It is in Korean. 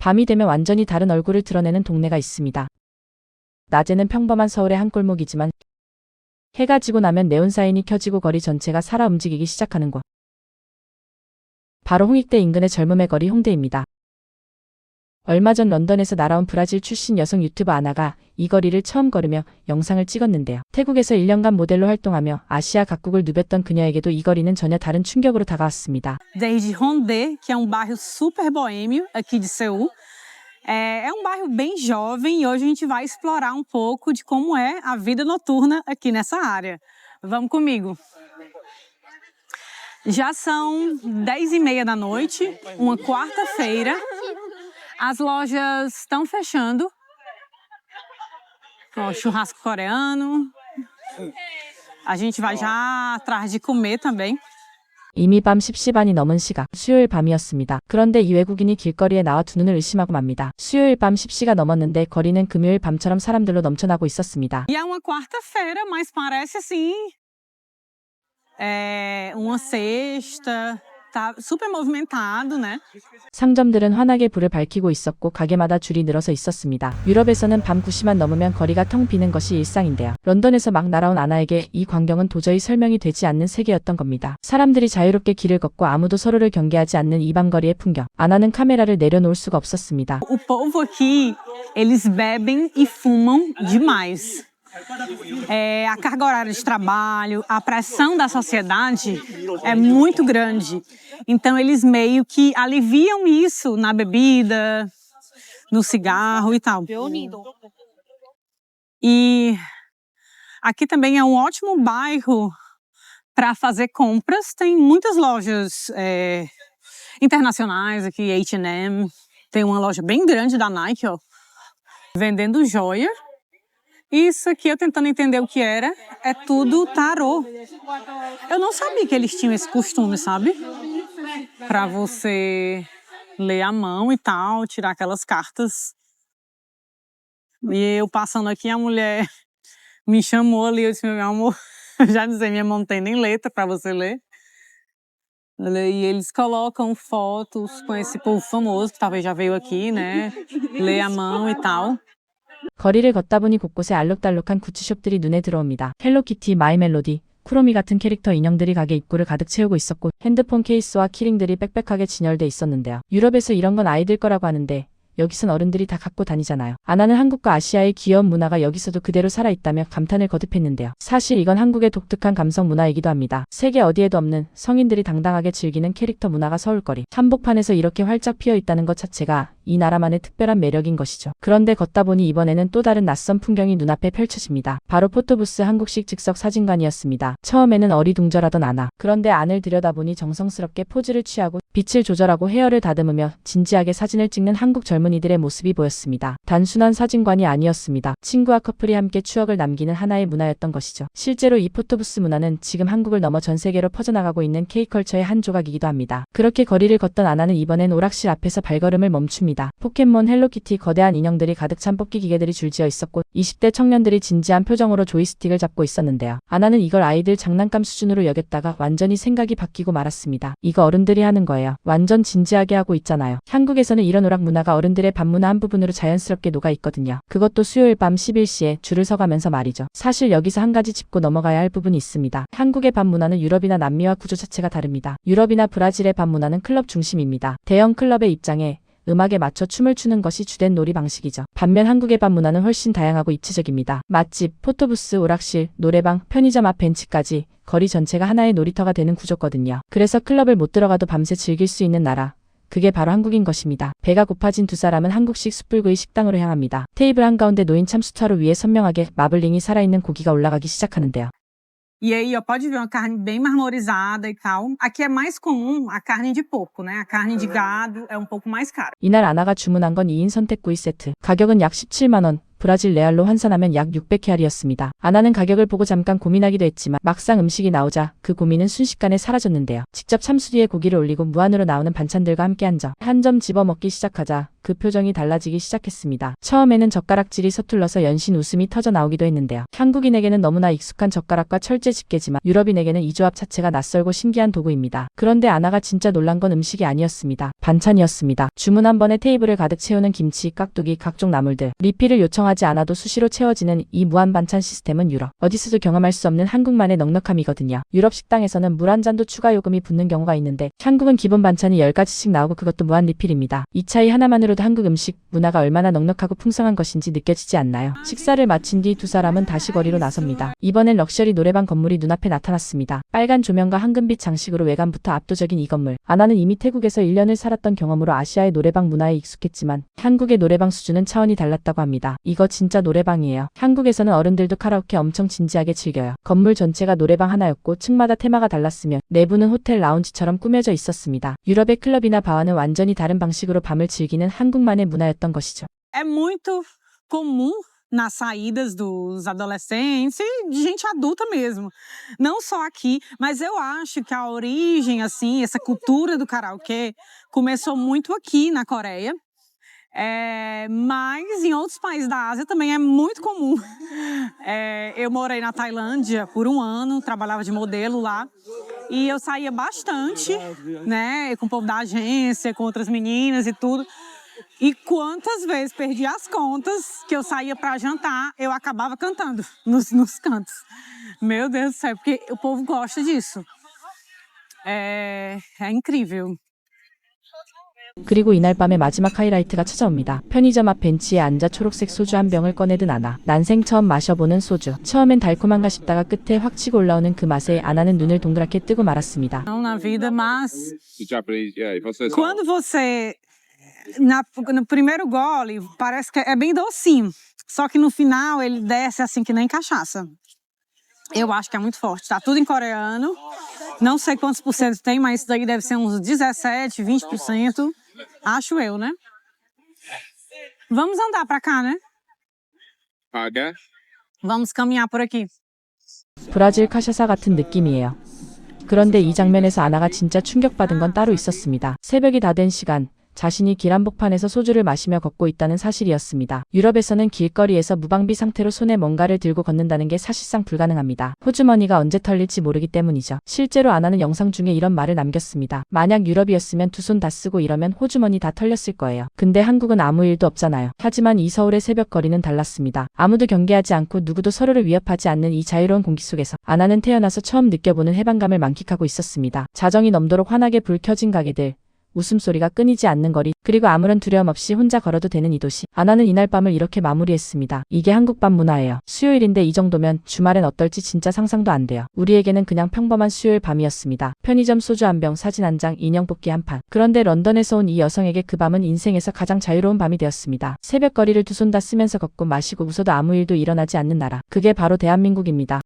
밤이 되면 완전히 다른 얼굴을 드러내는 동네가 있습니다. 낮에는 평범한 서울의 한 골목이지만 해가 지고 나면 네온사인이 켜지고 거리 전체가 살아 움직이기 시작하는 곳. 바로 홍익대 인근의 젊음의 거리 홍대입니다. 얼마 전 런던에서 날아온 브라질 출신 여성 유튜버 아나가 이 거리를 처음 걸으며 영상을 찍었는데요. 태국에서 1년간 모델로 활동하며 아시아 각국을 누볐던 그녀에게도 이 거리는 전혀 다른 충격으로 다가왔습니다. Desde Rondê, que é bairro super boêmio aqui de Seul. É bairro bem jovem e hoje a gente vai explorar pouco de como é a vida noturna aqui nessa área. Vamos comigo. Já são 10h30 da noite, uma quarta-feira. As lojas estão fechando. Ó, churrasco coreano. A gente vai já atrás de comer também. 이미 밤 10시 반이 넘은 시각, 수요일 밤이었습니다. 그런데 이 외국인이 길거리에 나와 두 눈을 의심하고 맙니다. 수요일 밤 10시가 넘었는데 거리는 금요일 밤처럼 사람들로 넘쳐나고 있었습니다. E é uma quarta-feira, mas parece assim, uma sexta. Tá super movimentado, né? 상점들은 환하게 불을 밝히고 있었고 가게마다 줄이 늘어서 있었습니다. 유럽에서는 밤 9시만 넘으면 거리가 텅 비는 것이 일상인데요. 런던에서 막 날아온 아나에게 이 광경은 도저히 설명이 되지 않는 세계였던 겁니다. 사람들이 자유롭게 길을 걷고 아무도 서로를 경계하지 않는 이 밤거리의 풍경. 아나는 카메라를 내려놓을 수가 없었습니다. O povo aqui, eles bebem e fumam demais. A carga horária de trabalho, a pressão da sociedade é muito grande. Então, eles meio que aliviam isso na bebida, no cigarro e tal. E aqui também é um ótimo bairro para fazer compras. Tem muitas lojas internacionais aqui, H&M. Tem uma loja bem grande da Nike, ó, vendendo joia. Isso aqui, eu tentando entender o que era, é tudo tarô. Eu não sabia que eles tinham esse costume, sabe? Pra você ler a mão e tal, tirar aquelas cartas. E eu passando aqui, a mulher me chamou ali, eu disse, meu amor, já dizia, minha mão não tem nem letra pra você ler. E eles colocam fotos com esse povo famoso, que talvez já veio aqui, né? Ler a mão e tal. 거리를 걷다 보니 곳곳에 알록달록한 굿즈숍들이 눈에 들어옵니다. 헬로키티, 마이멜로디, 쿠로미 같은 캐릭터 인형들이 가게 입구를 가득 채우고 있었고 핸드폰 케이스와 키링들이 빽빽하게 진열돼 있었는데요. 유럽에서 이런 건 아이들 거라고 하는데 여기선 어른들이 다 갖고 다니잖아요. 아나는 한국과 아시아의 귀여운 문화가 여기서도 그대로 살아있다며 감탄을 거듭했는데요. 사실 이건 한국의 독특한 감성 문화이기도 합니다. 세계 어디에도 없는 성인들이 당당하게 즐기는 캐릭터 문화가 서울거리. 한복판에서 이렇게 활짝 피어있다는 것 자체가 이 나라만의 특별한 매력인 것이죠. 그런데 걷다 보니 이번에는 또 다른 낯선 풍경이 눈앞에 펼쳐집니다. 바로 포토부스 한국식 즉석 사진관이었습니다. 처음에는 어리둥절하던 아나. 그런데 안을 들여다보니 정성스럽게 포즈를 취하고 빛을 조절하고 헤어를 다듬으며 진지하게 사진을 찍는 한국 젊은이들의 모습이 보였습니다. 단순한 사진관이 아니었습니다. 친구와 커플이 함께 추억을 남기는 하나의 문화였던 것이죠. 실제로 이 포토부스 문화는 지금 한국을 넘어 전 세계로 퍼져나가고 있는 K컬처의 한 조각이기도 합니다. 그렇게 거리를 걷던 아나는 이번엔 오락실 앞에서 발걸음을 멈춥니다. 포켓몬, 헬로키티, 거대한 인형들이 가득 찬 뽑기 기계들이 줄지어 있었고 20대 청년들이 진지한 표정으로 조이스틱을 잡고 있었는데요. 아나는 이걸 아이들 장난감 수준으로 여겼다가 완전히 생각이 바뀌고 말았습니다. 이거 어른들이 하는 거예요. 완전 진지하게 하고 있잖아요. 한국에서는 이런 오락 문화가 어른들의 밤 문화 한 부분으로 자연스럽게 녹아 있거든요. 그것도 수요일 밤 11시에 줄을 서가면서 말이죠. 사실 여기서 한 가지 짚고 넘어가야 할 부분이 있습니다. 한국의 밤 문화는 유럽이나 남미와 구조 자체가 다릅니다. 유럽이나 브라질의 밤 문화는 클럽 중심입니다. 대형 클럽의 입장에 음악에 맞춰 춤을 추는 것이 주된 놀이 방식이죠. 반면 한국의 밤 문화는 훨씬 다양하고 입체적입니다. 맛집, 포토부스, 오락실, 노래방, 편의점 앞 벤치까지 거리 전체가 하나의 놀이터가 되는 구조거든요. 그래서 클럽을 못 들어가도 밤새 즐길 수 있는 나라. 그게 바로 한국인 것입니다. 배가 고파진 두 사람은 한국식 숯불구이 식당으로 향합니다. 테이블 한가운데 놓인 참숯화로 위에 선명하게 마블링이 살아있는 고기가 올라가기 시작하는데요. E aí, ó, pode ver uma carne bem marmorizada e tal. Aqui é mais comum a carne de porco, né? A carne de gado é um pouco mais cara. 이날 아나가 주문한 건 2인 선택구이 세트. 가격은 약 17만 원. 브라질 레알로 환산하면 약 600캐알이었습니다. 아나는 가격을 보고 잠깐 고민하기도 했지만 막상 음식이 나오자 그 고민은 순식간에 사라졌는데요. 직접 참수 뒤에 고기를 올리고 무한으로 나오는 반찬들과 함께 한 점 집어먹기 시작하자 그 표정이 달라지기 시작했습니다. 처음에는 젓가락질이 서툴러서 연신 웃음이 터져 나오기도 했는데요. 한국인에게는 너무나 익숙한 젓가락과 철제 집게지만 유럽인에게는 이 조합 자체가 낯설고 신기한 도구입니다. 그런데 아나가 진짜 놀란 건 음식이 아니었습니다. 반찬이었습니다. 주문 한 번에 테이블을 가득 채우는 김치, 깍두기, 각종 나물들. 리필을 요청하지 않아도 수시로 채워지는 이 무한 반찬 시스템은 유럽 어디서도 경험할 수 없는 한국만의 넉넉함이거든요. 유럽 식당에서는 물 한 잔도 추가 요금이 붙는 경우가 있는데 한국은 기본 반찬이 10가지씩 나오고 그것도 무한 리필입니다. 이 차이 하나만으로도 한국 음식 문화가 얼마나 넉넉하고 풍성한 것인지 느껴지지 않나요? 식사를 마친 뒤 두 사람은 다시 거리로 나섭니다. 이번엔 럭셔리 노래방 건물이 눈앞에 나타났습니다. 빨간 조명과 황금빛 장식으로 외관부터 압도적인 이 건물. 아나는 이미 태국에서 1년을 살았던 경험으로 아시아의 노래방 문화에 익숙했지만 한국의 노래방 수준은 차원이 달랐다고 합니다. 이거 진짜 노래방이에요. 한국에서는 어른들도 카라오케 엄청 진지하게 즐겨요. 건물 전체가 노래방 하나였고 층마다 테마가 달랐으며 내부는 호텔 라운지처럼 꾸며져 있었습니다. 유럽의 클럽이나 바와는 완전히 다른 방식으로 밤을 즐기는 한국만의 문화였던 것이죠. É muito comum nas saídas dos adolescentes e de gente adulta mesmo. Não só aqui, mas eu acho que a origem, assim, essa cultura do karaokê começou muito aqui na Coreia. Mas em outros países da Ásia também é muito comum. Eu morei na Tailândia por um ano, trabalhava de modelo lá. E eu saía bastante, né, com o povo da agência, com outras meninas e tudo. E quantas vezes perdi as contas que eu saía para jantar, eu acabava cantando nos cantos. Meu Deus do céu, porque o povo gosta disso. É incrível. 그리고 이날 밤의 마지막 하이라이트가 찾아옵니다. 편의점 앞 벤치에 앉아 초록색 소주 한 병을 꺼내든 아나. 난생 처음 마셔보는 소주. 처음엔 달콤한가 싶다가 끝에 확 치고 올라오는 그 맛에 아나는 눈을 동그랗게 뜨고 말았습니다. Não na vida, mas Japanese, yeah, você sabe. quando você no primeiro gole parece que é bem docinho, só que no final ele desce assim que nem cachaça. Eu acho que é muito forte. Tá tudo em coreano. Não sei quantos por cento tem, mas isso daí deve ser uns 17, 20%. Acho eu, né? Vamos andar pra cá, né? Paga? Vamos caminhar por aqui. 브라질 카샤사 같은 느낌이에요. 그런데 이 장면에서 아나가 진짜 충격받은 건 따로 있었습니다. 새벽이 다 된 시간. 자신이 길 한복판에서 소주를 마시며 걷고 있다는 사실이었습니다. 유럽에서는 길거리에서 무방비 상태로 손에 뭔가를 들고 걷는다는 게 사실상 불가능합니다. 호주머니가 언제 털릴지 모르기 때문이죠. 실제로 아나는 영상 중에 이런 말을 남겼습니다. 만약 유럽이었으면 두 손 다 쓰고 이러면 호주머니 다 털렸을 거예요. 근데 한국은 아무 일도 없잖아요. 하지만 이 서울의 새벽거리는 달랐습니다. 아무도 경계하지 않고 누구도 서로를 위협하지 않는 이 자유로운 공기 속에서 아나는 태어나서 처음 느껴보는 해방감을 만끽하고 있었습니다. 자정이 넘도록 환하게 불 켜진 가게들. 웃음소리가 끊이지 않는 거리, 그리고 아무런 두려움 없이 혼자 걸어도 되는 이 도시. 아나는 이날 밤을 이렇게 마무리했습니다. 이게 한국밤 문화예요. 수요일인데 이 정도면 주말엔 어떨지 진짜 상상도 안 돼요. 우리에게는 그냥 평범한 수요일 밤이었습니다. 편의점 소주 한 병, 사진 한 장, 인형 뽑기 한 판. 그런데 런던에서 온 이 여성에게 그 밤은 인생에서 가장 자유로운 밤이 되었습니다. 새벽거리를 두 손 다 쓰면서 걷고 마시고 웃어도 아무 일도 일어나지 않는 나라. 그게 바로 대한민국입니다.